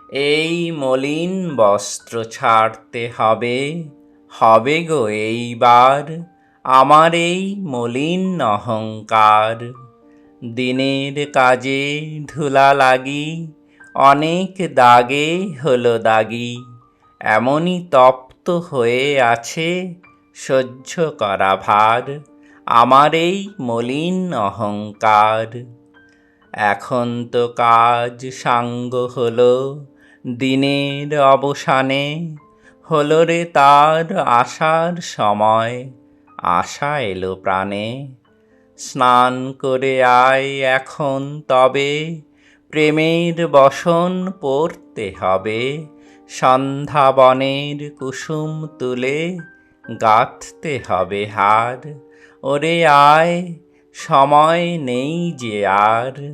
এই মলিন বস্ত্র ছাড়তে হবে, হবে গো এইবার আমার এই মলিন অহংকার। দিনের কাজে ধুলা লাগি, অনেক দাগে হলো দাগি, এমনই তপ্ত হয়ে আছে সহ্য করা ভার আমার এই মলিন অহংকার। এখন তো কাজ সাঙ্গ হলো, দিনের অবসানে হলো রে তার আসার সময়, আশা এলো প্রাণে। স্নান করে আয় এখন তবে, প্রেমের বসন পড়তে হবে, সন্ধ্যা বনের কুসুম তুলে গাঁথতে হবে হার। ওরে আয়, সময় নেই যে আর।